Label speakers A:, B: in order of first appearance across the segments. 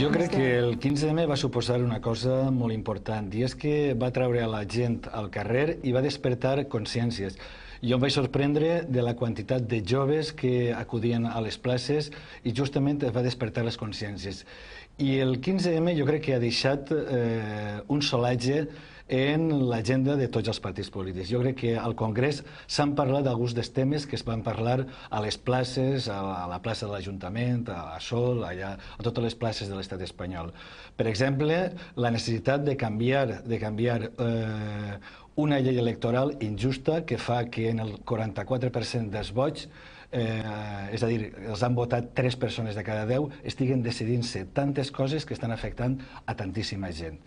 A: Jo crec que el 15M va suposar una cosa molt important, i és que va treure a la gent al carrer i va despertar consciències. Jo em vaig sorprendre de la quantitat de joves que acudien a les places i justament va despertar les consciències. I el 15M jo crec que ha deixat un solatge en l'agenda de tots els partits polítics. Jo crec que al Congrés s'han parlat d'alguns dels temes que es van parlar a les places, a la plaça de l'Ajuntament, a Sol, allà, a totes les places de l'estat espanyol. Per exemple, la necessitat de canviar una llei electoral injusta que fa que en el 44% dels vots, és a dir, els han votat 3 persones de cada 10, estiguen decidint-se tantes coses que estan afectant a tantíssima gent.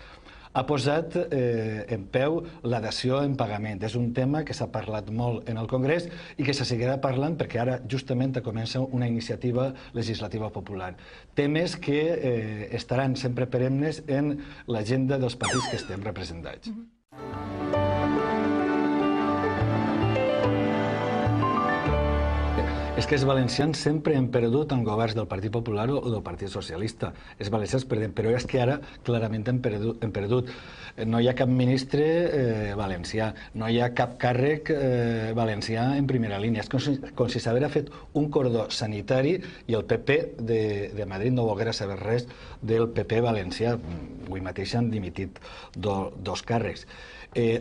A: Ha posat en peu la dació en pagament. És un tema que s'ha parlat molt en el Congrés i que se seguirà parlant perquè ara justament comença una iniciativa legislativa popular. Temes que estaran sempre perennes en l'agenda dels partits que estem representats. És que els valencians sempre han perdut en governs del Partit Popular o del Partit Socialista. Els valencians perden, però és que ara clarament han perdut. No hi ha cap ministre valencià, no hi ha cap càrrec valencià en primera línia. És com si s'haguera fet un cordó sanitari i el PP de Madrid no volguera saber res del PP valencià. Avui mateix han dimitit 2 càrrecs.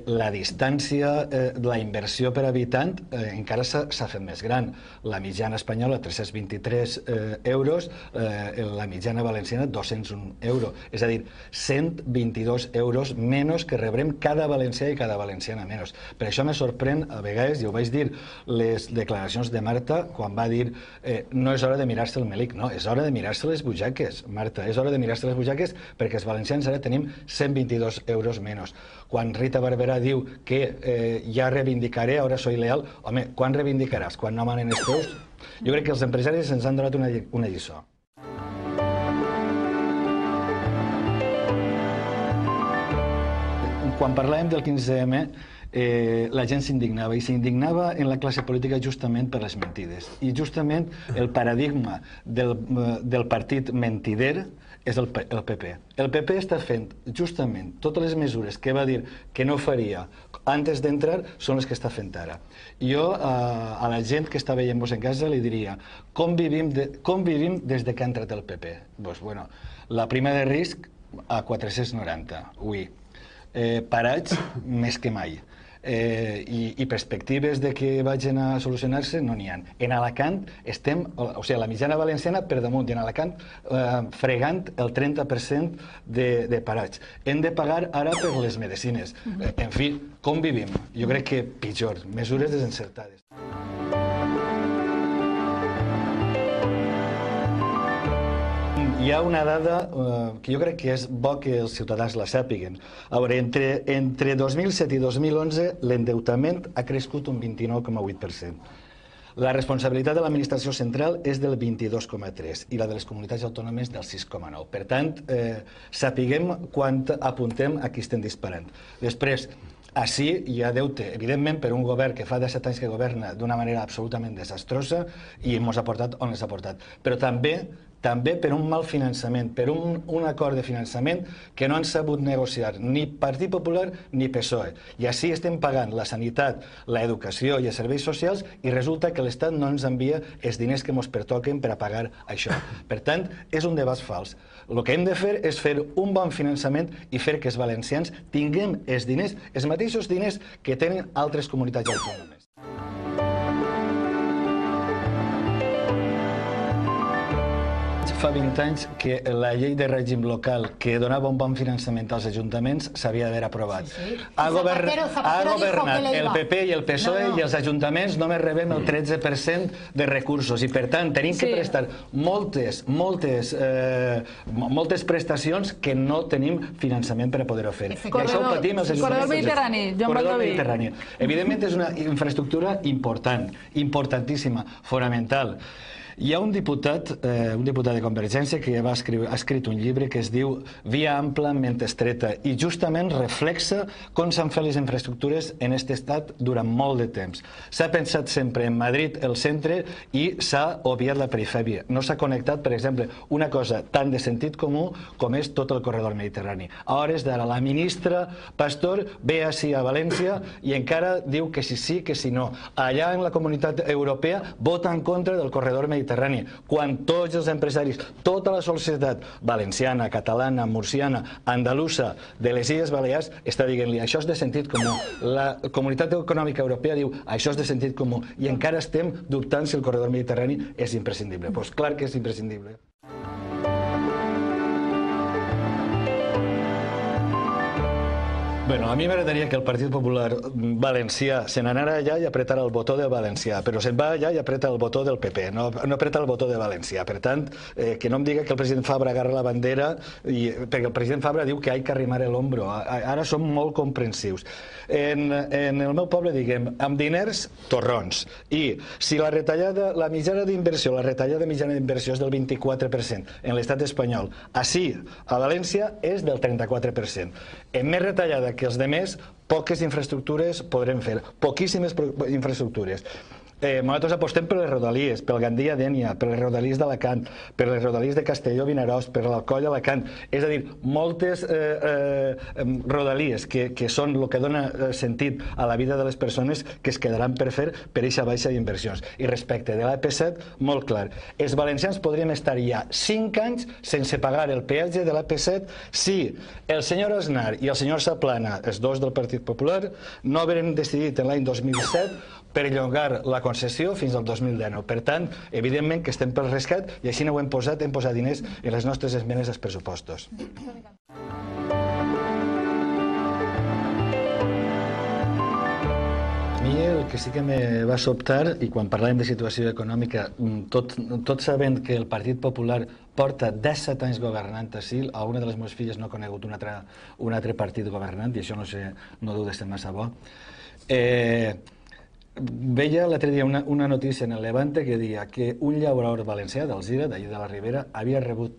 A: La distància, la inversió per habitant encara s'ha fet més gran. La mitjana espanyola, 323 euros, la mitjana valenciana, 201 euros. És a dir, 122 euros menys que rebrem cada valencià i cada valenciana menys. Per això me sorprèn, a vegades, i ho vaig dir, les declaracions de Marta quan va dir no és hora de mirar-se el melic. No, és hora de mirar-se les butxaques, Marta, és hora de mirar-se les butxaques perquè els valencians ara tenim 122 euros menys. Quan Rita Barberà diu que ja reivindicaré, ara soy leal, home, quan reivindicaràs? Quan no manen els teus? Jo crec que els empresaris ens han donat una lliçó. Quan parlàvem del 15M, la gent s'indignava, i s'indignava en la classe política justament per les mentides. I justament el paradigma del partit mentider és el PP. El PP està fent justament totes les mesures que va dir que no faria antes d'entrar són les que està fent ara. Jo a la gent que està veient-vos en casa li diria com vivim des que ha entrat el PP? Doncs, bueno, la prima de risc a 490, ui. Parats més que mai. I perspectives de que vagin a solucionar-se no n'hi ha. En Alacant estem, o sigui, la mitjana valenciana per damunt, i en Alacant fregant el 30% de parats. Hem de pagar ara per les medicines. En fi, com vivim? Jo crec que pitjor, mesures desencertades. Hi ha una dada que jo crec que és bo que els ciutadans la sàpiguen. A veure, entre 2007 i 2011 l'endeutament ha crescut un 29,8%. La responsabilitat de l'administració central és del 22,3% i la de les comunitats autònomes del 6,9%. Per tant, sapiguem quan apuntem a qui estem disparant. Després, així hi ha deute, evidentment, per un govern que fa 17 anys que governa d'una manera absolutament desastrosa i ens ha portat on ens ha portat. Però també per un mal finançament, per un acord de finançament que no han sabut negociar ni Partit Popular ni PSOE. I així estem pagant la sanitat, l'educació i els serveis socials i resulta que l'Estat no ens envia els diners que ens pertoquen per a pagar això. Per tant, és un debat fals. El que hem de fer és fer un bon finançament i fer que els valencians tinguem els diners, els mateixos diners que tenen altres comunitats autònomes. Fa 20 anys que la llei de règim local que donava un bon finançament als ajuntaments s'havia d'haver aprovat. Ha governat el PP i el PSOE i els ajuntaments només rebem el 13% de recursos i per tant tenim que prestar moltes prestacions que no tenim finançament per a poder-ho fer. I això ho patim els ajuntaments.
B: Corredor Mediterrani, Joan Baldoví.
A: Evidentment és una infraestructura important, importantíssima, fonamental. Hi ha un diputat de Convergència que ha escrit un llibre que es diu Via ampla, ment estreta, i justament reflexa com s'han fet les infraestructures en aquest estat durant molt de temps. S'ha pensat sempre en Madrid, el centre, i s'ha obviat la perifèria. No s'ha connectat, per exemple, una cosa tan de sentit comú com és tot el corredor mediterrani. A hores d'ara, la ministra Pastor ve així a València i encara diu que sí, que si no. Allà en la Comunitat Europea vota en contra del corredor mediterrani, quan tots els empresaris, tota la societat valenciana, catalana, murciana, andalusa, de les Illes Balears, està dient-li això és de sentit comú. La Comunitat Econòmica Europea diu això és de sentit comú, i encara estem dubtant si el corredor mediterrani és imprescindible. Doncs clar que és imprescindible. Bueno, a mi m'agradaria que el Partit Popular valencià se n'anara allà i apretara el botó del valencià, però se'n va allà i apreta el botó del PP, no apreta el botó de València. Per tant, que no em diga que el president Fabra agarra la bandera, perquè el president Fabra diu que hay que arrimar el hombro. Ara som molt comprensius. En el meu poble, diguem, amb diners, torrons. I si la mitjana d'inversió, la retallada mitjana d'inversió és del 24% en l'estat espanyol, així, a València, és del 34%. En més retallada que els demés, poques infraestructures podrem fer, poquíssimes infraestructures. Nosaltres apostem per les rodalies, pel Gandia-Dénia, per les rodalies d'Alacant, per les rodalies de Castelló-Vinaròs, per l'Alcoi-Alacant. És a dir, moltes rodalies que són el que dona sentit a la vida de les persones que es quedaran per fer per aquesta baixa d'inversions. I respecte de l'AP7, molt clar, els valencians podríem estar ja 5 anys sense pagar el peatge de l'AP7 si el senyor Aznar i el senyor Zaplana, els dos del Partit Popular, no hagueren decidit en l'any 2007 perllongar la concessió fins al 2019. Per tant, evidentment que estem pel rescat i així no ho hem posat diners en les nostres esmenes als pressupostos. A mi el que sí que me va sobtar, i quan parlàvem de situació econòmica, tot sabent que el Partit Popular porta 17 anys governant així, a una de les meves filles no ha conegut un altre partit governant, i això no deu de ser massa bo. Veia l'altre dia una notícia en el Levante que deia que un llaurador valencià d'Alzira, d'allí de la Ribera, havia rebut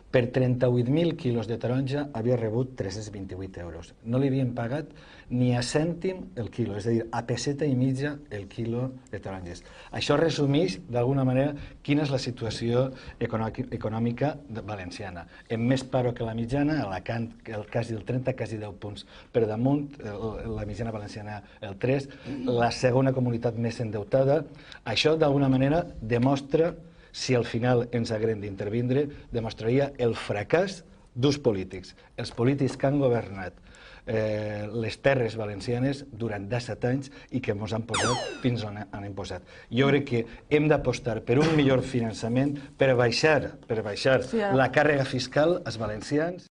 A: per 38.000 quilos de taronja havia rebut 328 euros. No li havien pagat ni a cèntim el quilo, és a dir, a peseta i mitja el quilo de taronges. Això resumeix, d'alguna manera, quina és la situació econòmica valenciana. Amb més paro que la mitjana, a Alacant quasi el 30, quasi 10 punts per damunt, la mitjana valenciana el 3, la segona comunitat més endeutada. Això, d'alguna manera, demostra, si al final ens haguem d'intervindre, demostraria el fracàs dels polítics. Els polítics que han governat les terres valencianes durant 17 anys i que ens han posat fins on han posat. Jo crec que hem d'apostar per un millor finançament, per baixar la càrrega fiscal als valencians.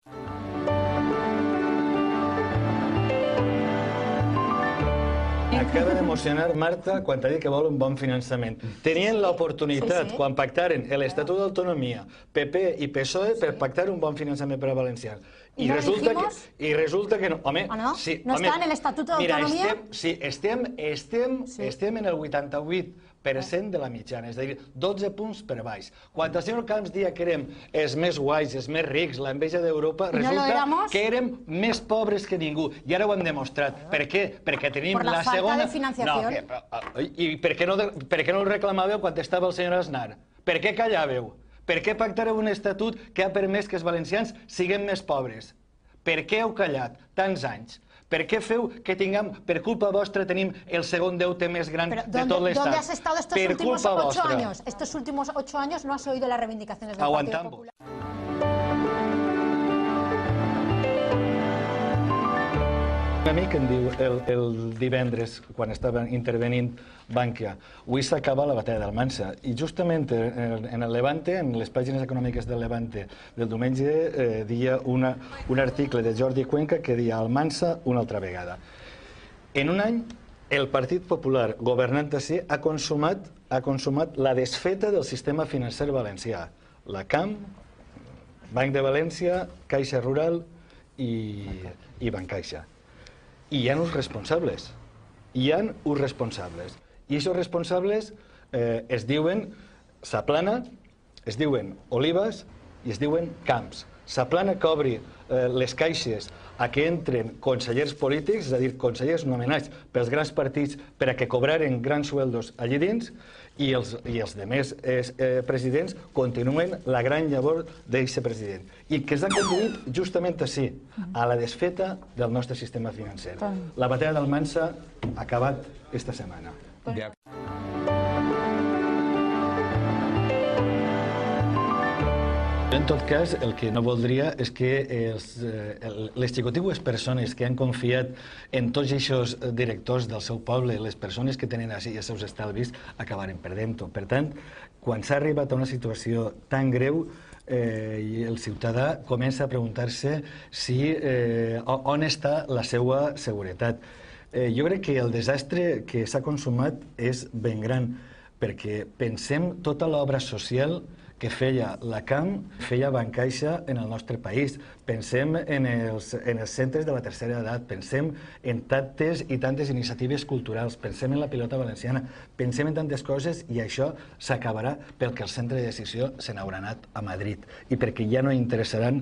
A: Acaba d'emocionar Marta quan ha dit que vol un bon finançament. Tenien l'oportunitat, quan pactaren l'Estatut d'Autonomia, PP i PSOE, per pactar un bon finançament per a valencians. I resulta que no. Home, sí.
B: ¿No está en el Estatuto de Autonomía?
A: Sí, estem en el 88% de la mitjana, és a dir, 12 punts per baix. Quan el senyor Camps dia que érem els més guais, els més rics, l'enveja d'Europa, resulta que érem més pobres que ningú. I ara ho hem demostrat. Per què? Perquè tenim la segona...
B: Por la falta de financiación.
A: I per què no ho reclamàveu quan estava el senyor Aznar? Per què callàveu? Per què pactareu un estatut que ha permès que els valencians siguem més pobres? Per què heu callat tants anys? Per què feu que tinguem, per culpa vostra, tenim el segon deute més gran de tot l'Estat?
B: ¿Dónde has estado estos últimos 8 años? Estos últimos 8 años no has oído las reivindicaciones del Partido Popular.
A: Un amic em diu el divendres, quan estava intervenint Bankia, avui s'acaba la batalla d'Almansa, i justament en el Levante, en les pàgines econòmiques del Levante del diumenge, deia un article de Jordi Cuenca que deia Almansa una altra vegada. En un any, el Partit Popular, governant així, ha consumat la desfeta del sistema financer valencià. La CAM, Banc de València, Caixa Rural i Bancaixa. I hi ha uns responsables. I aquests responsables es diuen S'aplana, es diuen olives i es diuen camps. S'aplana que obri les caixes a que entren consellers polítics, és a dir, consellers nomenats pels grans partits per a que cobraren grans sueldos allí dins, i els demés presidents continuen la gran llavor d'aquest president. I que s'ha conduït justament així, a la desfeta del nostre sistema financer. La batalla d'Almansa ha acabat esta setmana. En tot cas, el que no voldria és que les xicotigues persones que han confiat en tots aquests directors del seu poble, les persones que tenen així els seus estalvis, acabaren perdent-ho. Per tant, quan s'ha arribat a una situació tan greu, el ciutadà comença a preguntar-se on està la seva seguretat. Jo crec que el desastre que s'ha consumat és ben gran, perquè pensem tota l'obra social que feia la CAM, feia Bancaixa en el nostre país. Pensem en els centres de la tercera edat, pensem en tantes i tantes iniciatives culturals, pensem en la pilota valenciana, pensem en tantes coses, i això s'acabarà perquè el centre de decisió se n'haurà anat a Madrid i perquè ja no interessaran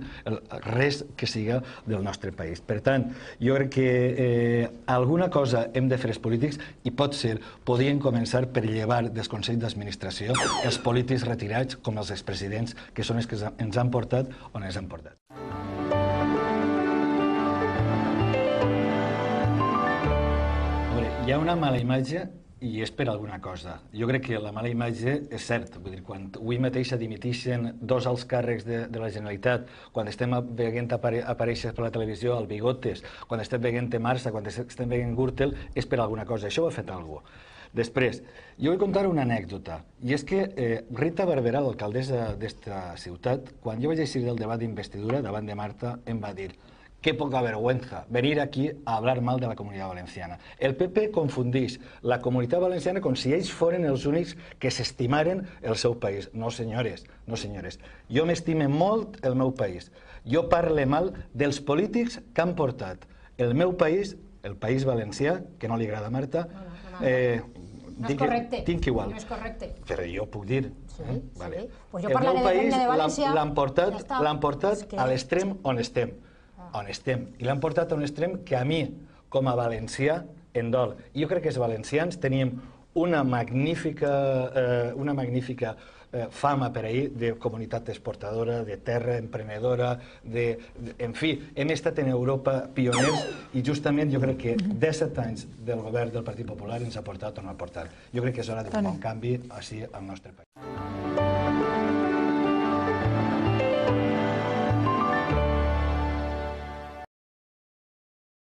A: res que siga del nostre país. Per tant, jo crec que alguna cosa hem de fer els polítics, i pot ser, podien començar per llevar dels consells d'administració els polítics retirats com els expresidents, que són els que ens han portat on ens han portat. Hi ha una mala imatge i és per alguna cosa. Jo crec que la mala imatge és cert. Vull dir, quan avui mateix dimitixen dos alts càrrecs de la Generalitat, quan estem veient aparèixer per la televisió el Bigotes, quan estem veient Marça, quan estem veient Gürtel, és per alguna cosa. Això ho ha fet algú. Després, jo vull contar una anècdota, i és que Rita Barberà, l'alcaldessa d'esta ciutat, quan jo vaig eixir del debat d'investidura davant de Marta, em va dir: qué poca vergüenza venir aquí a hablar mal de la Comunitat Valenciana. El PP confundeix la Comunitat Valenciana com si ells foren els únics que s'estimaren el seu país. No, senyores, no, senyores. Jo m'estime molt el meu país. Jo parle mal dels polítics que han portat el meu país, el País Valencià, que no li agrada a Marta,
B: no és correcte.
A: Tinc igual.
B: No és correcte.
A: Però jo puc dir.
B: Sí, sí. Pues jo parlaré de Regne de València.
A: L'han portat a l'extrem on estem. On estem. I l'han portat a un extrem que a mi, com a valencià, em dol. Jo crec que els valencians teníem una magnífica fama per ahir de comunitat exportadora, de terra emprenedora, en fi, hem estat en Europa pioners, i justament jo crec que 17 anys del govern del Partit Popular ens ha portat on ha portat. Jo crec que és hora d'un bon canvi així al nostre país.